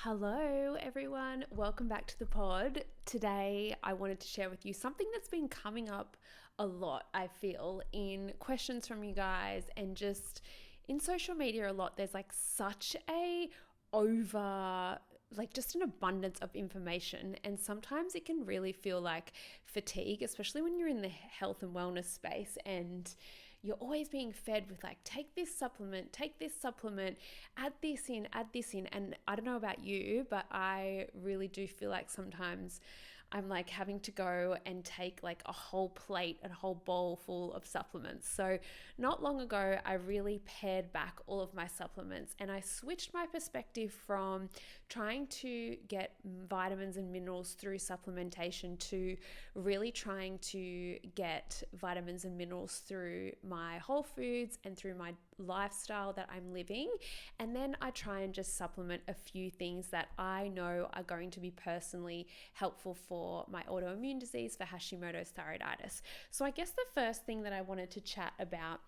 Hello, everyone. Welcome back to the pod. Today, I wanted to share with you something that's been coming up a lot, I feel, in questions from you guys and just in social media a lot. There's like such a over just an abundance of information, and sometimes it can really feel like fatigue, especially when you're in the health and wellness space and you're always being fed with like, take this supplement, add this in. And I don't know about you, but I really do feel like sometimes I'm like having to go and take like a whole plate and a whole bowl full of supplements. So not long ago, I really pared back all of my supplements and I switched my perspective from trying to get vitamins and minerals through supplementation to really trying to get vitamins and minerals through my whole foods and through my lifestyle that I'm living. And then I try and just supplement a few things that I know are going to be personally helpful for my autoimmune disease, for Hashimoto's thyroiditis. So I guess the first thing that I wanted to chat about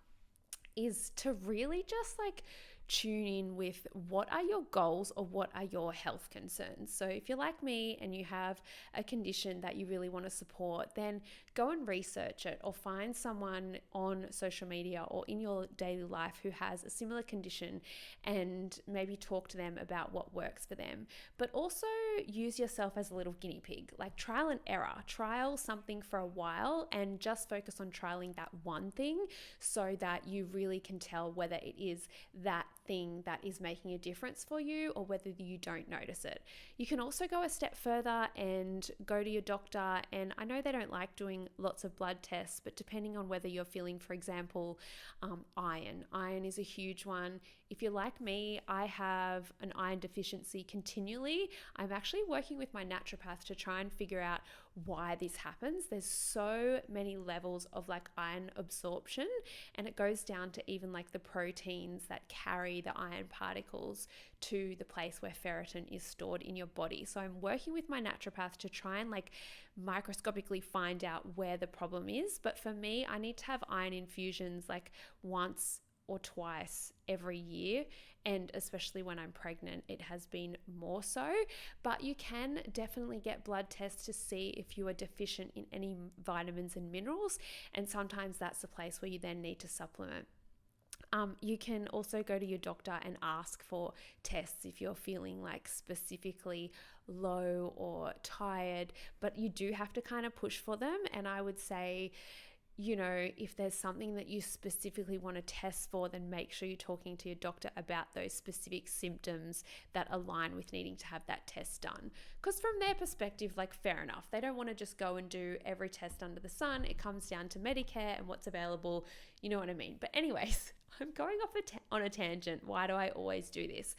is to really just like tune in with what are your goals or what are your health concerns. So if you're like me and you have a condition that you really want to support, then go and research it or find someone on social media or in your daily life who has a similar condition and maybe talk to them about what works for them. But also use yourself as a little guinea pig, like trial and error. Trial something for a while and just focus on trialing that one thing so that you really can tell whether it is that thing that is making a difference for you or whether you don't notice it. You can also go a step further and go to your doctor, and I know they don't like doing lots of blood tests, but depending on whether you're feeling, for example, iron is a huge one. If you're like me, I have an iron deficiency continually. I'm actually working with my naturopath to try and figure out why this happens. There's so many levels of like iron absorption, and it goes down to even like the proteins that carry the iron particles to the place where ferritin is stored in your body. So I'm working with my naturopath to try and like microscopically find out where the problem is. But for me, I need to have iron infusions like once or twice every year, and especially when I'm pregnant it has been more so. But you can definitely get blood tests to see if you are deficient in any vitamins and minerals, and sometimes that's the place where you then need to supplement. You can also go to your doctor and ask for tests if you're feeling like specifically low or tired, but you do have to kind of push for them. And I would say, if there's something that you specifically want to test for, then make sure you're talking to your doctor about those specific symptoms that align with needing to have that test done. Because from their perspective, like, fair enough. They don't want to just go and do every test under the sun. It comes down to Medicare and what's available. You know what I mean? But anyways, I'm going off on a tangent. Why do I always do this?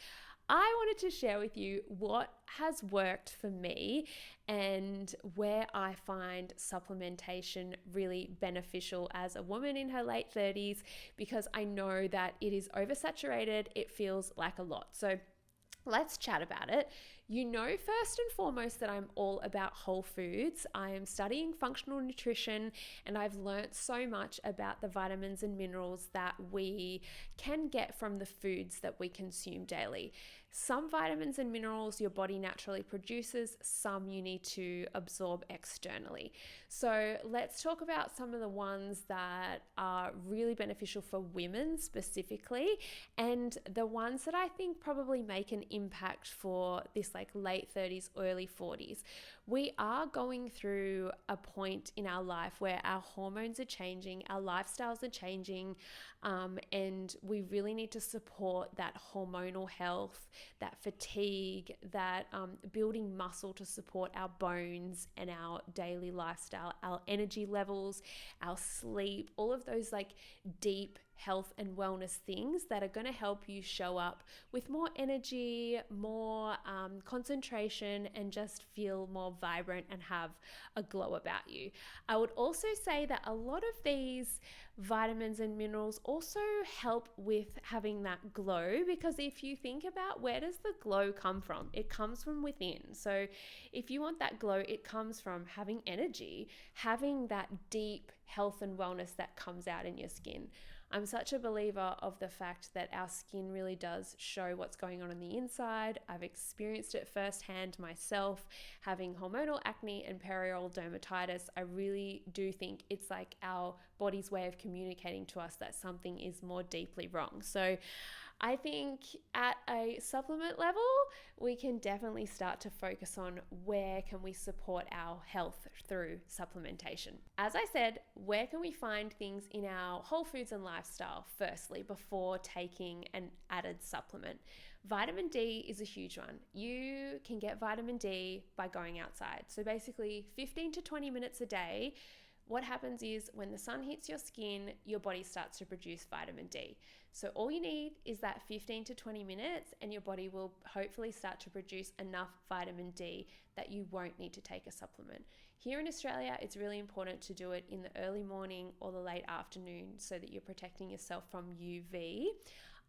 I wanted to share with you what has worked for me and where I find supplementation really beneficial as a woman in her late 30s, because I know that it is oversaturated. It feels like a lot. So let's chat about it. First and foremost that I'm all about whole foods. I am studying functional nutrition and I've learnt so much about the vitamins and minerals that we can get from the foods that we consume daily. Some vitamins and minerals your body naturally produces, some you need to absorb externally. So let's talk about some of the ones that are really beneficial for women specifically, and the ones that I think probably make an impact for this like late 30s, early 40s. We are going through a point in our life where our hormones are changing, our lifestyles are changing, and we really need to support that hormonal health, that fatigue, that building muscle to support our bones and our daily lifestyle, our energy levels, our sleep, all of those like deep health and wellness things that are going to help you show up with more energy, more concentration, and just feel more vibrant and have a glow about you. I would also say that a lot of these vitamins and minerals also help with having that glow, because if you think about where does the glow come from, it comes from within. So if you want that glow, it comes from having energy, having that deep health and wellness that comes out in your skin. I'm such a believer of the fact that our skin really does show what's going on the inside. I've experienced it firsthand myself, having hormonal acne and perioral dermatitis. I really do think it's like our body's way of communicating to us that something is more deeply wrong. So I think at a supplement level, we can definitely start to focus on where can we support our health through supplementation. As I said, where can we find things in our whole foods and lifestyle firstly before taking an added supplement? Vitamin D is a huge one. You can get vitamin D by going outside. So basically 15 to 20 minutes a day. What happens is when the sun hits your skin, your body starts to produce vitamin D. So all you need is that 15 to 20 minutes and your body will hopefully start to produce enough vitamin D that you won't need to take a supplement. Here in Australia, it's really important to do it in the early morning or the late afternoon so that you're protecting yourself from UV.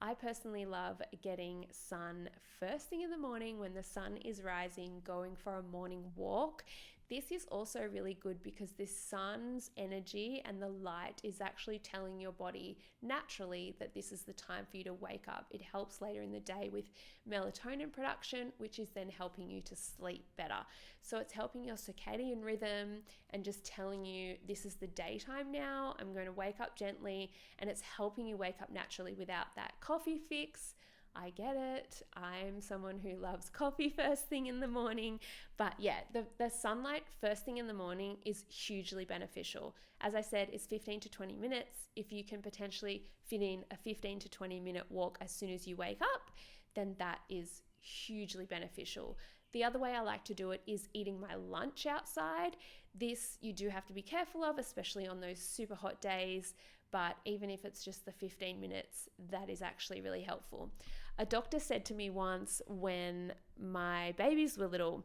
I personally love getting sun first thing in the morning when the sun is rising, going for a morning walk. This is also really good because this sun's energy and the light is actually telling your body naturally that this is the time for you to wake up. It helps later in the day with melatonin production, which is then helping you to sleep better. So it's helping your circadian rhythm and just telling you this is the daytime now. I'm going to wake up gently, and it's helping you wake up naturally without that coffee fix. I get it. I'm someone who loves coffee first thing in the morning. But yeah, the sunlight first thing in the morning is hugely beneficial. As I said, it's 15 to 20 minutes. If you can potentially fit in a 15 to 20 minute walk as soon as you wake up, then that is hugely beneficial. The other way I like to do it is eating my lunch outside. This you do have to be careful of, especially on those super hot days. But even if it's just the 15 minutes, that is actually really helpful. A doctor said to me once when my babies were little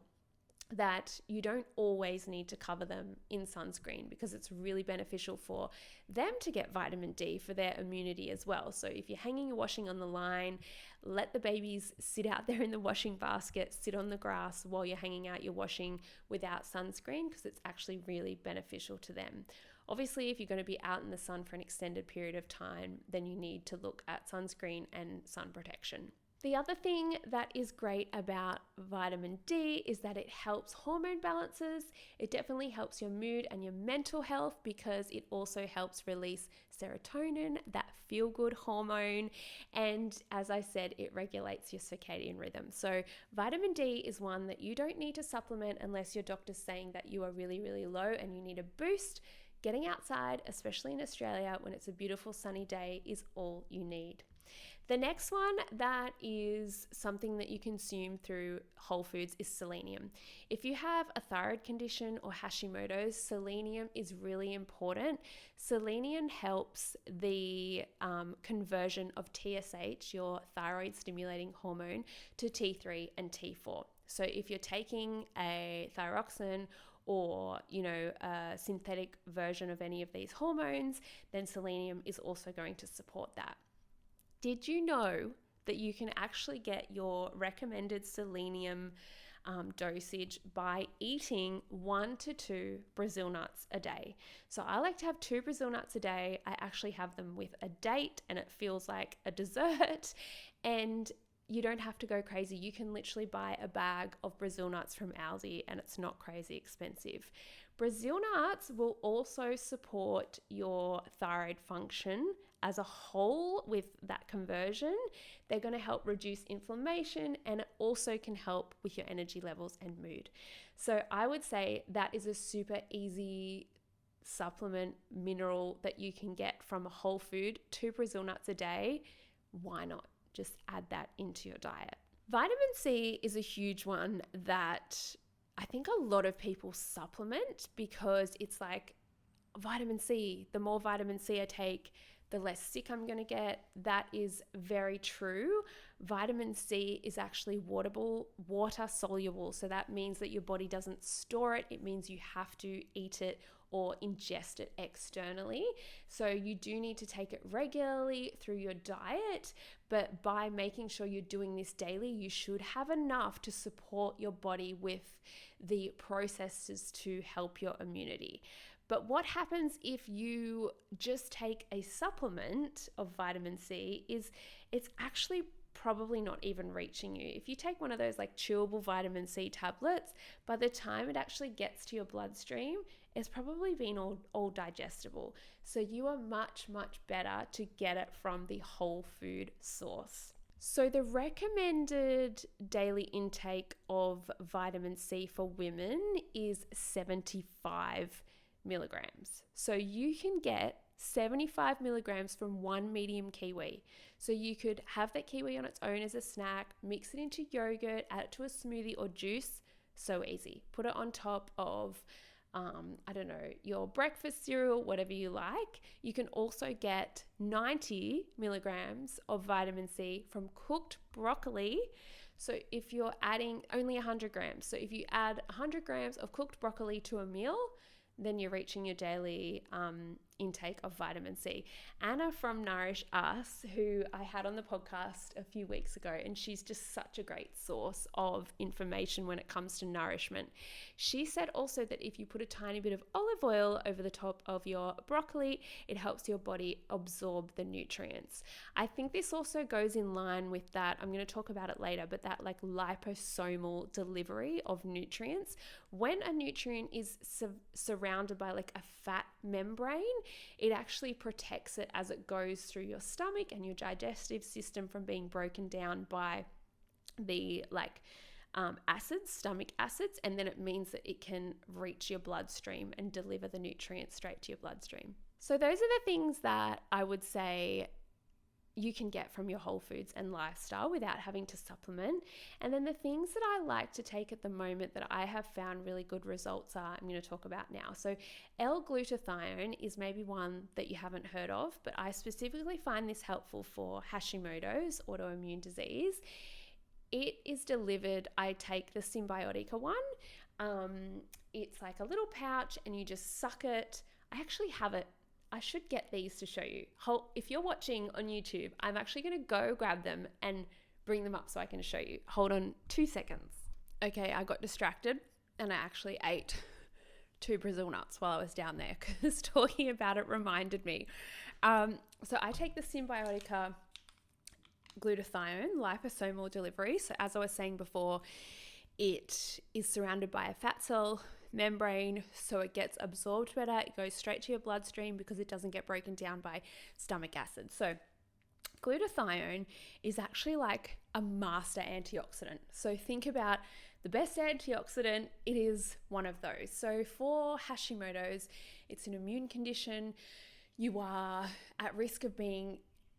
that you don't always need to cover them in sunscreen because it's really beneficial for them to get vitamin D for their immunity as well. So if you're hanging your washing on the line, let the babies sit out there in the washing basket, sit on the grass while you're hanging out your washing without sunscreen because it's actually really beneficial to them. Obviously, if you're going to be out in the sun for an extended period of time, then you need to look at sunscreen and sun protection. The other thing that is great about vitamin D is that it helps hormone balances. It definitely helps your mood and your mental health because it also helps release serotonin, that feel-good hormone. And as I said, it regulates your circadian rhythm. So vitamin D is one that you don't need to supplement unless your doctor's saying that you are really, really low and you need a boost. Getting outside, especially in Australia when it's a beautiful sunny day, is all you need. The next one that is something that you consume through whole foods is selenium. If you have a thyroid condition or Hashimoto's, selenium is really important. Selenium helps the conversion of TSH, your thyroid stimulating hormone, to T3 and T4. So if you're taking a thyroxine or a synthetic version of any of these hormones, then selenium is also going to support that. Did you know that you can actually get your recommended selenium dosage by eating 1 to 2 Brazil nuts a day? So I like to have 2 Brazil nuts a day. I actually have them with a date and it feels like a dessert, and you don't have to go crazy. You can literally buy a bag of Brazil nuts from Aldi and it's not crazy expensive. Brazil nuts will also support your thyroid function as a whole with that conversion. They're going to help reduce inflammation and it also can help with your energy levels and mood. So I would say that is a super easy supplement mineral that you can get from a whole food. 2 Brazil nuts a day. Why not? Just add that into your diet. Vitamin C is a huge one that I think a lot of people supplement because it's like vitamin C, the more vitamin C I take, the less sick I'm going to get. That is very true. Vitamin C is actually water soluble. So that means that your body doesn't store it. It means you have to eat it or ingest it externally. So you do need to take it regularly through your diet, but by making sure you're doing this daily, you should have enough to support your body with the processes to help your immunity. But what happens if you just take a supplement of vitamin C is it's actually probably not even reaching you. If you take one of those like chewable vitamin C tablets, by the time it actually gets to your bloodstream, it's probably been all digestible. So you are much, much better to get it from the whole food source. So the recommended daily intake of vitamin C for women is 75 milligrams. So you can get 75 milligrams from one medium kiwi. So you could have that kiwi on its own as a snack, mix it into yogurt, add it to a smoothie or juice. So easy. Put it on top of your breakfast cereal, whatever you like. You can also get 90 milligrams of vitamin C from cooked broccoli. So if you're adding only 100 grams, so if you add 100 grams of cooked broccoli to a meal, then you're reaching your daily intake of vitamin C. Anna from Nourish Us, who I had on the podcast a few weeks ago, and she's just such a great source of information when it comes to nourishment. She said also that if you put a tiny bit of olive oil over the top of your broccoli, it helps your body absorb the nutrients. I think this also goes in line with that, I'm going to talk about it later, but that like liposomal delivery of nutrients. When a nutrient is surrounded by like a fat membrane, it actually protects it as it goes through your stomach and your digestive system from being broken down by the stomach acids, and then it means that it can reach your bloodstream and deliver the nutrients straight to your bloodstream. So those are the things that I would say you can get from your whole foods and lifestyle without having to supplement. And then the things that I like to take at the moment that I have found really good results are, I'm going to talk about now. So L-glutathione is maybe one that you haven't heard of, but I specifically find this helpful for Hashimoto's autoimmune disease. It is delivered, I take the Symbiotica one. It's like a little pouch and you just suck it. I actually have it. I should get these to show you. If you're watching on YouTube, I'm actually going to go grab them and bring them up so I can show you. Hold on 2 seconds. Okay, I got distracted and I actually ate 2 Brazil nuts while I was down there because talking about it reminded me. So I take the Symbiotica glutathione liposomal delivery. So as I was saying before, it is surrounded by a fat cell membrane, so it gets absorbed better. It goes straight to your bloodstream because it doesn't get broken down by stomach acid. So glutathione is actually like a master antioxidant. So think about the best antioxidant, it is one of those. So for Hashimoto's, it's an immune condition. You are at risk of being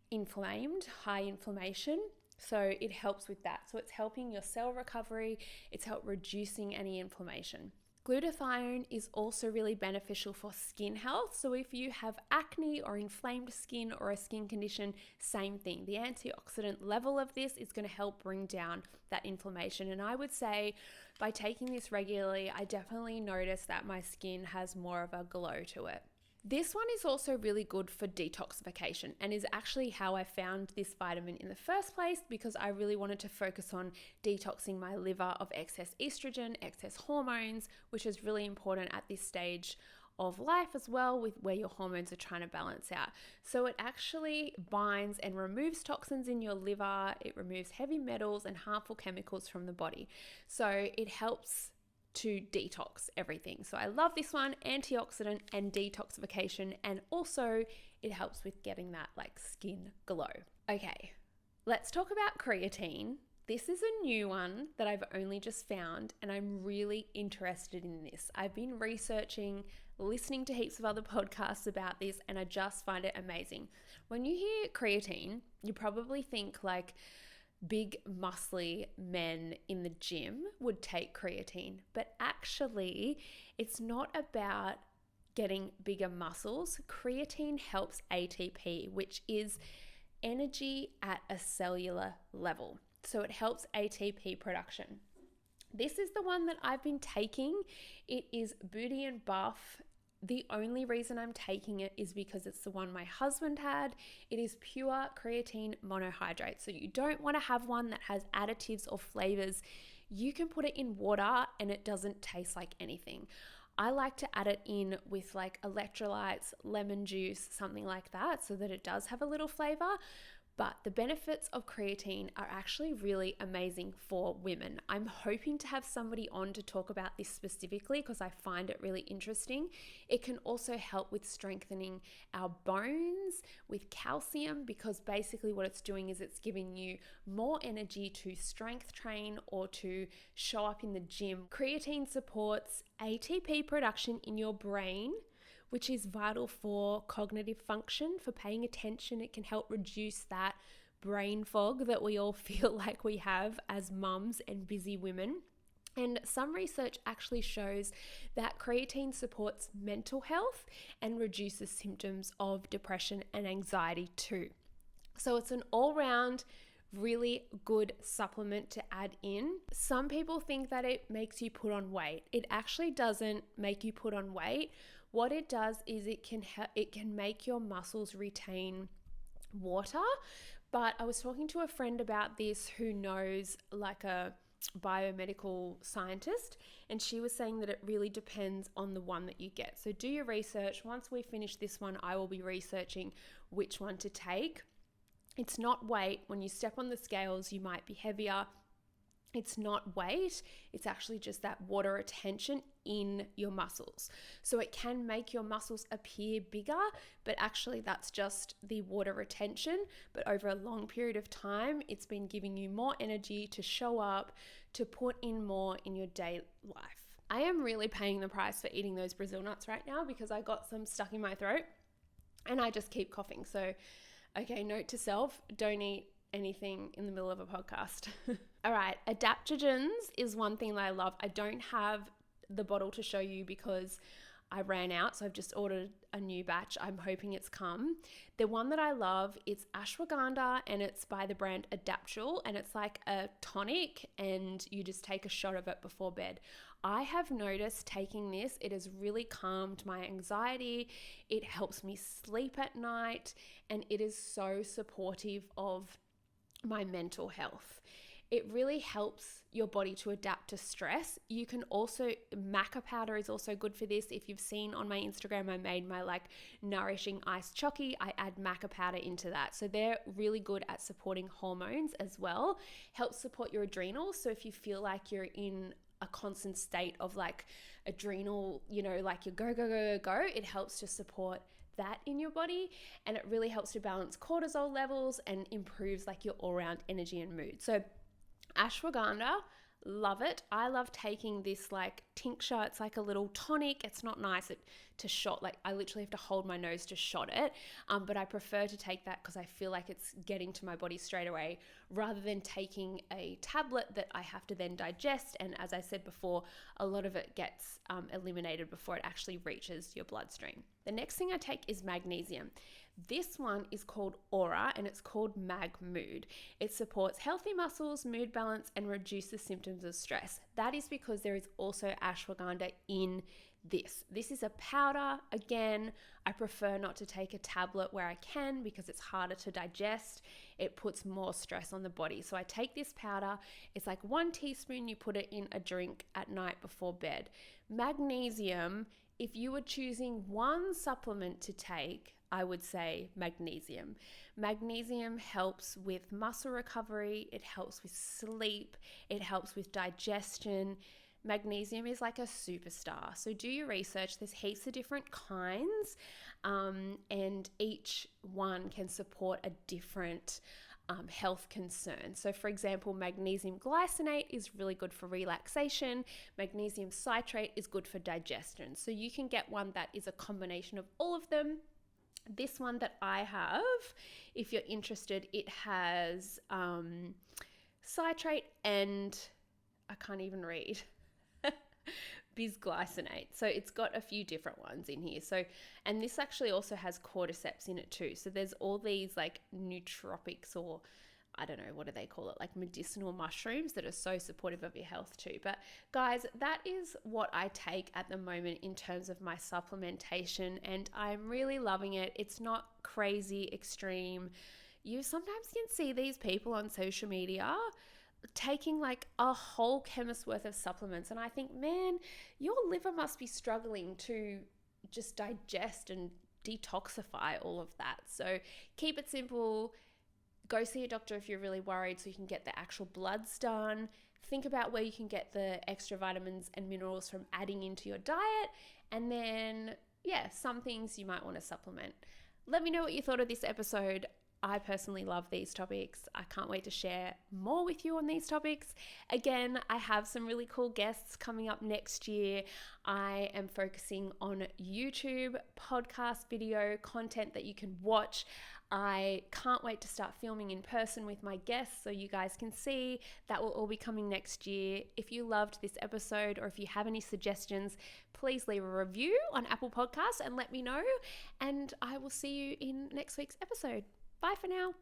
inflamed, high inflammation. So it helps with that. So it's helping your cell recovery. It's helping reducing any inflammation. Glutathione is also really beneficial for skin health. So if you have acne or inflamed skin or a skin condition, same thing. The antioxidant level of this is going to help bring down that inflammation. And I would say by taking this regularly, I definitely notice that my skin has more of a glow to it. This one is also really good for detoxification and is actually how I found this vitamin in the first place, because I really wanted to focus on detoxing my liver of excess estrogen, excess hormones, which is really important at this stage of life as well, with where your hormones are trying to balance out. So it actually binds and removes toxins in your liver. It removes heavy metals and harmful chemicals from the body. So it helps to detox everything. So I love this one, antioxidant and detoxification, and also it helps with getting that like skin glow. Okay, let's talk about creatine. This is a new one that I've only just found and I'm really interested in this. I've been researching, listening to heaps of other podcasts about this, and I just find it amazing. When you hear creatine, you probably think like big muscly men in the gym would take creatine, but actually it's not about getting bigger muscles. Creatine helps ATP, which is energy at a cellular level. So it helps ATP production. This is the one that I've been taking. It is Booty and Buff. The only reason I'm taking it is because it's the one my husband had. It is pure creatine monohydrate. So you don't want to have one that has additives or flavors. You can put it in water and it doesn't taste like anything. I like to add it in with like electrolytes, lemon juice, something like that, so that it does have a little flavor. But the benefits of creatine are actually really amazing for women. I'm hoping to have somebody on to talk about this specifically because I find it really interesting. It can also help with strengthening our bones with calcium, because basically what it's doing is it's giving you more energy to strength train or to show up in the gym. Creatine supports ATP production in your brain, which is vital for cognitive function, for paying attention. It can help reduce that brain fog that we all feel like we have as mums and busy women. And some research actually shows that creatine supports mental health and reduces symptoms of depression and anxiety too. So it's an all-round really good supplement to add in. Some people think that it makes you put on weight. It actually doesn't make you put on weight. What it does is it can make your muscles retain water. But I was talking to a friend about this who knows like a biomedical scientist, and she was saying that it really depends on the one that you get. So do your research. Once we finish this one, I will be researching which one to take. It's not weight. When you step on the scales, you might be heavier. It's not weight, it's actually just that water retention in your muscles. So it can make your muscles appear bigger, but actually that's just the water retention. But over a long period of time, it's been giving you more energy to show up, to put in more in your day life. I am really paying the price for eating those Brazil nuts right now because I got some stuck in my throat and I just keep coughing. So, okay, note to self, don't eat anything in the middle of a podcast. All right, adaptogens is one thing that I love. I don't have the bottle to show you because I ran out, so I've just ordered a new batch. I'm hoping it's come. The one that I love, it's ashwagandha, and it's by the brand Adaptul, and it's like a tonic, and you just take a shot of it before bed. I have noticed taking this, it has really calmed my anxiety. It helps me sleep at night, and it is so supportive of my mental health. It really helps your body to adapt to stress. You can also, maca powder is also good for this. If you've seen on my Instagram, I made my like nourishing iced chocky. I add maca powder into that. So they're really good at supporting hormones as well. Helps support your adrenals. So if you feel like you're in a constant state of like adrenal, like you go, it helps to support that in your body, and it really helps to balance cortisol levels and improves like your all-round energy and mood. So ashwagandha, love it. I love taking this like tincture. It's like a little tonic. It's not nice to shot. Like I literally have to hold my nose to shot it. But I prefer to take that because I feel like it's getting to my body straight away rather than taking a tablet that I have to then digest. And as I said before, a lot of it gets eliminated before it actually reaches your bloodstream. The next thing I take is magnesium. This one is called Aura, and it's called Mag Mood. It supports healthy muscles, mood balance, and reduces symptoms of stress. That is because there is also ashwagandha in this. This is a powder. Again, I prefer not to take a tablet where I can because it's harder to digest. It puts more stress on the body. So I take this powder. It's like 1 teaspoon. You put it in a drink at night before bed. Magnesium, if you were choosing one supplement to take, I would say magnesium. Magnesium helps with muscle recovery. It helps with sleep. It helps with digestion. Magnesium is like a superstar. So do your research. There's heaps of different kinds, and each one can support a different health concern. So for example, magnesium glycinate is really good for relaxation. Magnesium citrate is good for digestion. So you can get one that is a combination of all of them. This one that I have, if you're interested, it has citrate and I can't even read. Bisglycinate. So it's got a few different ones in here. So, and this actually also has cordyceps in it too. So there's all these like nootropics, or I don't know, what do they call it? Like medicinal mushrooms that are so supportive of your health too. But guys, that is what I take at the moment in terms of my supplementation, and I'm really loving it. It's not crazy extreme. You sometimes can see these people on social media taking like a whole chemist's worth of supplements. And I think, man, your liver must be struggling to just digest and detoxify all of that. So keep it simple. Go see a doctor if you're really worried so you can get the actual bloods done. Think about where you can get the extra vitamins and minerals from adding into your diet. And then, yeah, some things you might want to supplement. Let me know what you thought of this episode. I personally love these topics. I can't wait to share more with you on these topics. Again, I have some really cool guests coming up next year. I am focusing on YouTube, podcast, video, content that you can watch. I can't wait to start filming in person with my guests so you guys can see. That will all be coming next year. If you loved this episode or if you have any suggestions, please leave a review on Apple Podcasts and let me know. And I will see you in next week's episode. Bye for now.